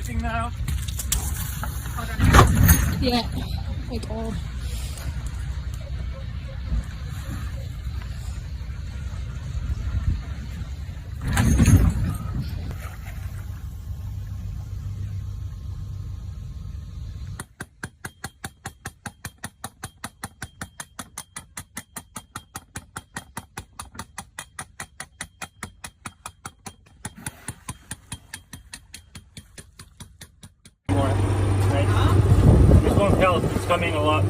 everything now? Yeah, like all. This won't help. It's coming a lot.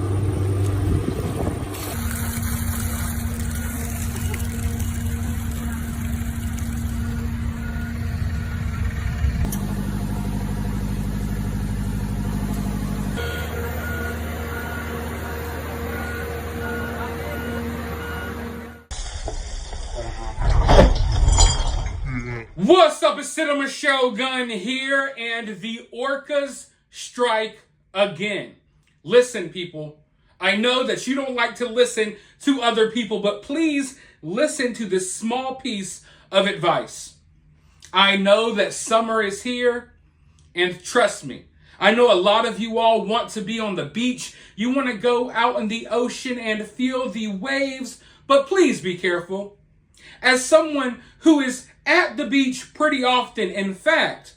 What's up, it's Cinema Shogun here, and the Orcas strike again. Listen, people, I know that you don't like to listen to other people, but please listen to this small piece of advice. I know that summer is here, and trust me, I know a lot of you all want to be on the beach. You want to go out in the ocean and feel the waves, but please be careful. As someone who is at the beach pretty often, in fact,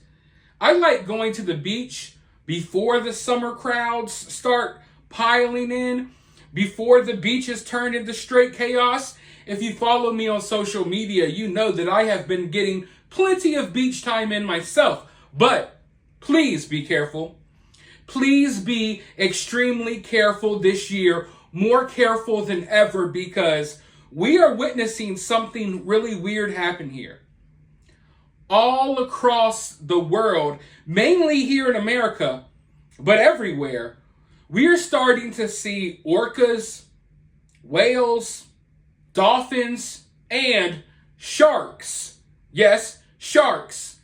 I like going to the beach before the summer crowds start piling in, before the beach is turned into straight chaos. If you follow me on social media, you know that I have been getting plenty of beach time in myself. But please be careful. Please be extremely careful this year, more careful than ever, because we are witnessing something really weird happen here. All across the world, mainly here in America, but everywhere, we are starting to see orcas, whales, dolphins, and sharks. Yes, sharks.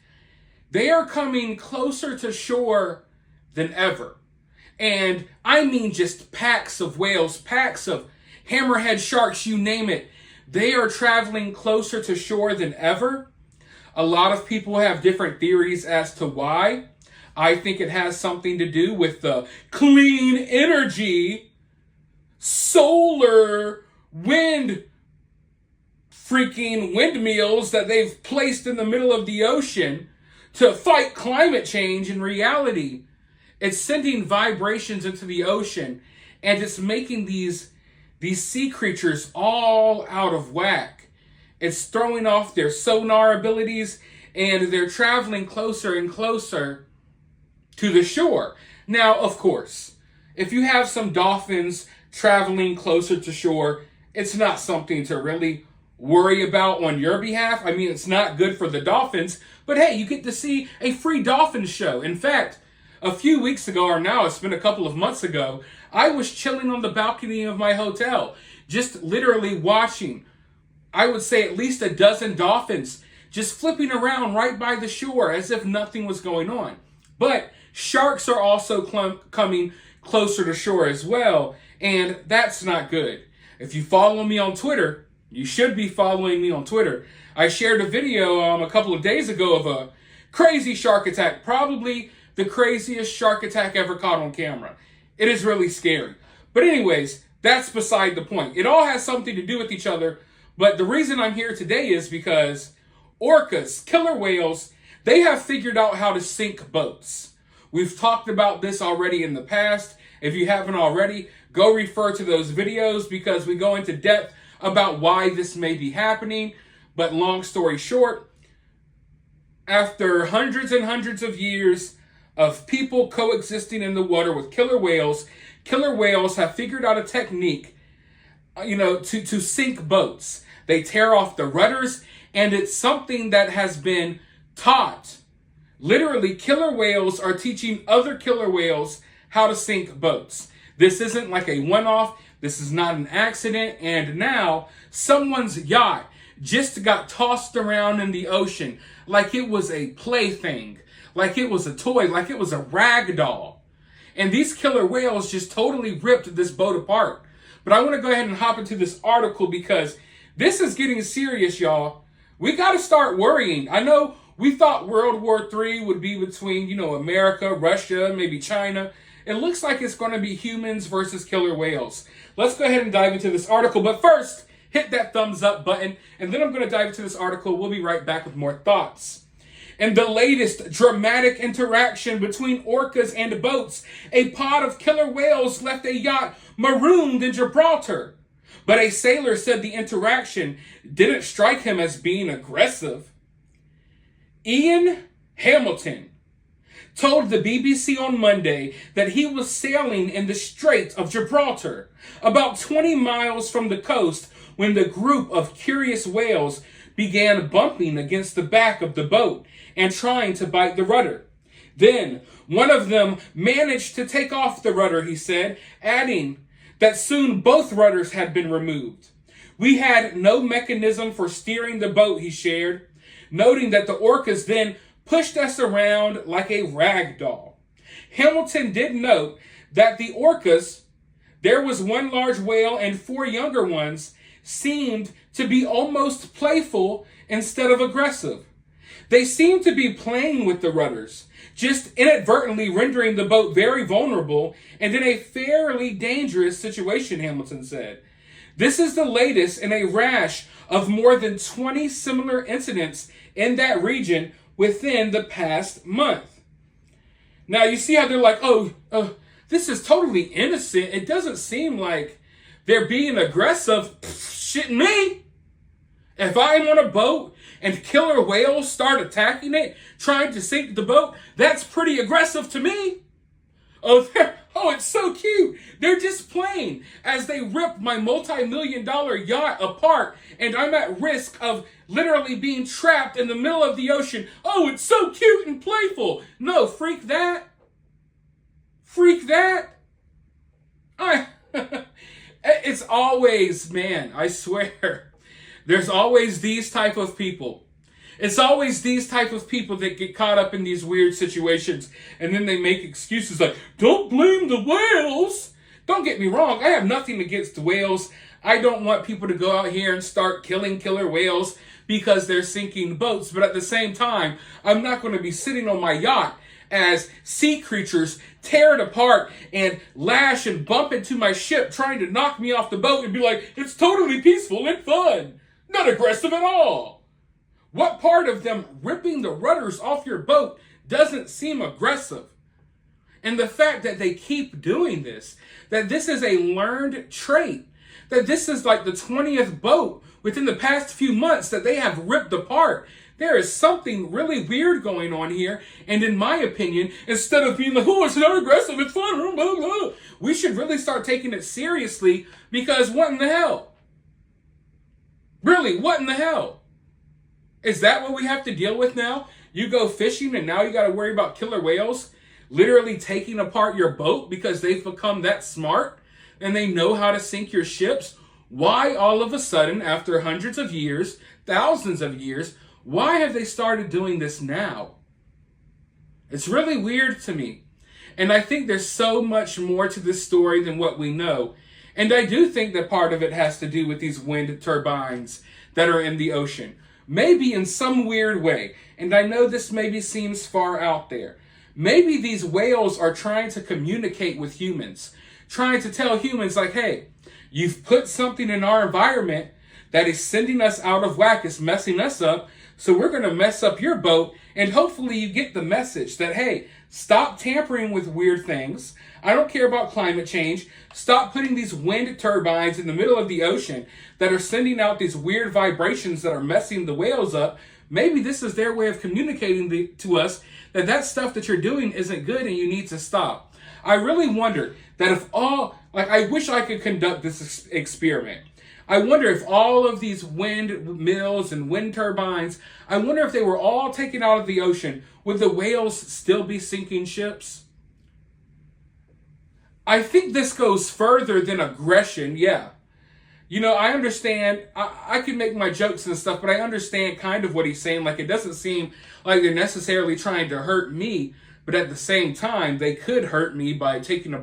They are coming closer to shore than ever. And I mean just packs of whales, packs of hammerhead sharks, you name it. They are traveling closer to shore than ever. A lot of people have different theories as to why. I think it has something to do with the clean energy, solar, wind, freaking windmills that they've placed in the middle of the ocean to fight climate change. In reality, it's sending vibrations into the ocean, and it's making these sea creatures all out of whack. It's throwing off their sonar abilities, and they're traveling closer and closer to the shore. Now, of course, if you have some dolphins traveling closer to shore, it's not something to really worry about on your behalf. I mean, it's not good for the dolphins, but hey, you get to see a free dolphin show. In fact, a few weeks ago, or now it's been a couple of months ago, I was chilling on the balcony of my hotel, just literally watching, I would say at least a dozen dolphins just flipping around right by the shore as if nothing was going on. But sharks are also coming closer to shore as well, and that's not good. If you follow me on Twitter, you should be following me on Twitter. I shared a video a couple of days ago of a crazy shark attack, probably the craziest shark attack ever caught on camera. It is really scary. But anyways, that's beside the point. It all has something to do with each other. But the reason I'm here today is because orcas, killer whales, they have figured out how to sink boats. We've talked about this already in the past. If you haven't already, go refer to those videos because we go into depth about why this may be happening. But long story short, after hundreds and hundreds of years of people coexisting in the water with killer whales have figured out a technique, to sink boats. They tear off the rudders, and it's something that has been taught. Literally, killer whales are teaching other killer whales how to sink boats. This isn't like a one-off. This is not an accident. And now someone's yacht just got tossed around in the ocean like it was a plaything, like it was a toy, like it was a rag doll. And these killer whales just totally ripped this boat apart. But I want to go ahead and hop into this article because this is getting serious, y'all. We got to start worrying. I know We thought World War III would be between, America, Russia, maybe China. It looks like it's going to be humans versus killer whales. Let's go ahead and dive into this article. But first, hit that thumbs up button. And then I'm going to dive into this article. We'll be right back with more thoughts. In the latest dramatic interaction between orcas and boats, a pod of killer whales left a yacht marooned in Gibraltar. But a sailor said the interaction didn't strike him as being aggressive. Ian Hamilton told the BBC on Monday that he was sailing in the Strait of Gibraltar, about 20 miles from the coast, when the group of curious whales began bumping against the back of the boat and trying to bite the rudder. Then one of them managed to take off the rudder, he said, adding that soon both rudders had been removed. We had no mechanism for steering the boat, he shared, noting that the orcas then pushed us around like a rag doll. Hamilton did note that the orcas, there was one large whale and 4 younger ones, seemed to be almost playful instead of aggressive. They seemed to be playing with the rudders, just inadvertently rendering the boat very vulnerable and in a fairly dangerous situation, Hamilton said. This is the latest in a rash of more than 20 similar incidents in that region within the past month. Now, you see how they're like, this is totally innocent. It doesn't seem like they're being aggressive. Shit me. If I'm on a boat and killer whales start attacking it, trying to sink the boat, that's pretty aggressive to me. It's so cute. They're just playing as they rip my multi-million-dollar yacht apart, and I'm at risk of literally being trapped in the middle of the ocean. Oh, it's so cute and playful. No, freak that. Freak that. It's always, man, I swear, there's always these type of people. It's always these type of people that get caught up in these weird situations, and then they make excuses like, don't blame the whales. Don't get me wrong, I have nothing against the whales. I don't want people to go out here and start killing killer whales because they're sinking boats, but at the same time, I'm not going to be sitting on my yacht as sea creatures tear it apart and lash and bump into my ship trying to knock me off the boat and be like, it's totally peaceful and fun. Not aggressive at all. What part of them ripping the rudders off your boat doesn't seem aggressive? And the fact that they keep doing this, that this is a learned trait, that this is like the 20th boat within the past few months that they have ripped apart. There is something really weird going on here. And in my opinion, instead of being like, it's not aggressive, it's fun, blah, blah, we should really start taking it seriously, because what in the hell? Really, what in the hell? Is that what we have to deal with now? You go fishing and now you got to worry about killer whales literally taking apart your boat because they've become that smart and they know how to sink your ships? Why all of a sudden, after hundreds of years, thousands of years, why have they started doing this now? It's really weird to me. And I think there's so much more to this story than what we know. And I do think that part of it has to do with these wind turbines that are in the ocean. Maybe in some weird way, and I know this maybe seems far out there, maybe these whales are trying to communicate with humans, trying to tell humans like, hey, you've put something in our environment that is sending us out of whack, it's messing us up, so we're going to mess up your boat, and hopefully you get the message that, hey, stop tampering with weird things. I don't care about climate change. Stop putting these wind turbines in the middle of the ocean that are sending out these weird vibrations that are messing the whales up. Maybe this is their way of communicating to us that that stuff that you're doing isn't good and you need to stop. I really wonder that if I wish I could conduct this experiment. I wonder if all of these wind mills and wind turbines, I wonder if they were all taken out of the ocean, would the whales still be sinking ships? I think this goes further than aggression, yeah. I understand, I can make my jokes and stuff, but I understand kind of what he's saying. Like, it doesn't seem like they're necessarily trying to hurt me, but at the same time, they could hurt me by taking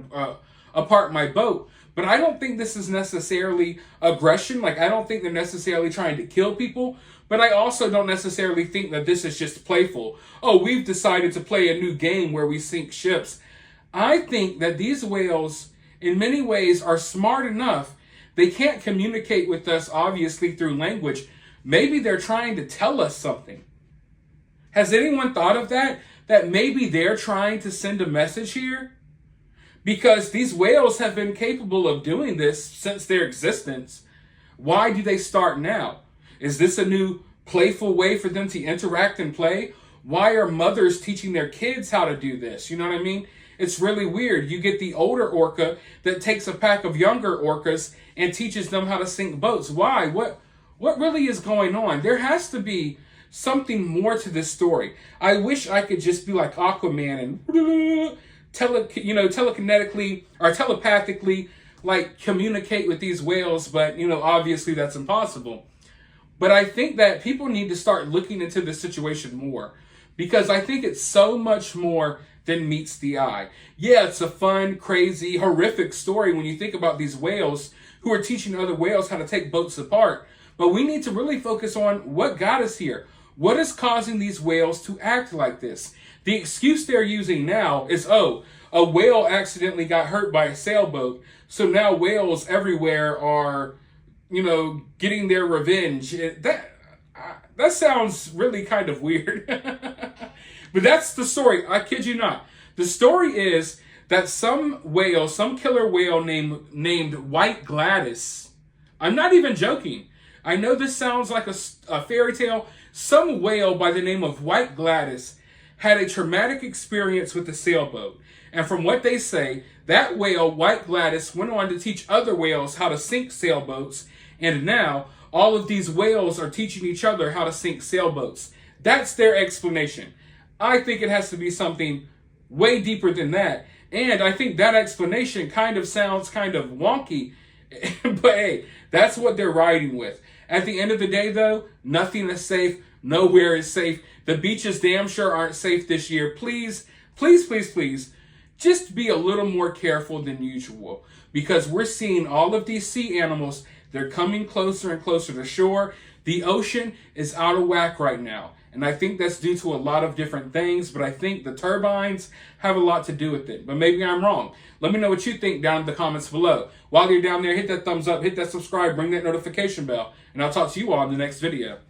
apart my boat. But I don't think this is necessarily aggression. Like, I don't think they're necessarily trying to kill people, But I also don't necessarily think that this is just playful. Oh, we've decided to play a new game where we sink ships. I think that these whales, in many ways, are smart enough. They can't communicate with us, obviously, through language. Maybe they're trying to tell us something. Has anyone thought of that? That maybe they're trying to send a message here? Because these whales have been capable of doing this since their existence. Why do they start now? Is this a new playful way for them to interact and play? Why are mothers teaching their kids how to do this? You know what I mean? It's really weird. You get the older orca that takes a pack of younger orcas and teaches them how to sink boats. Why? What really is going on? There has to be something more to this story. I wish I could just be like Aquaman and telekinetically or telepathically like communicate with these whales, but obviously that's impossible. But I think that people need to start looking into this situation more, because I think it's so much more than meets the eye. Yeah, it's a fun, crazy, horrific story when you think about these whales who are teaching other whales how to take boats apart. But we need to really focus on what got us here. What is causing these whales to act like this? The excuse they're using now is, oh, a whale accidentally got hurt by a sailboat, so now whales everywhere are getting their revenge. That sounds really kind of weird. But that's the story. I kid you not. The story is that some killer whale named White Gladys. I'm not even joking. I know this sounds like a fairy tale. Some whale by the name of White Gladys had a traumatic experience with a sailboat. And from what they say, that whale, White Gladys, went on to teach other whales how to sink sailboats. And now, all of these whales are teaching each other how to sink sailboats. That's their explanation. I think it has to be something way deeper than that. And I think that explanation kind of sounds kind of wonky. But hey, that's what they're riding with. At the end of the day, though, nothing is safe. Nowhere is safe. The beaches damn sure aren't safe this year. Please, please, please, please, just be a little more careful than usual. Because we're seeing all of these sea animals. They're coming closer and closer to shore. The ocean is out of whack right now. And I think that's due to a lot of different things, but I think the turbines have a lot to do with it. But maybe I'm wrong. Let me know what you think down in the comments below. While you're down there, hit that thumbs up, hit that subscribe, ring that notification bell, and I'll talk to you all in the next video.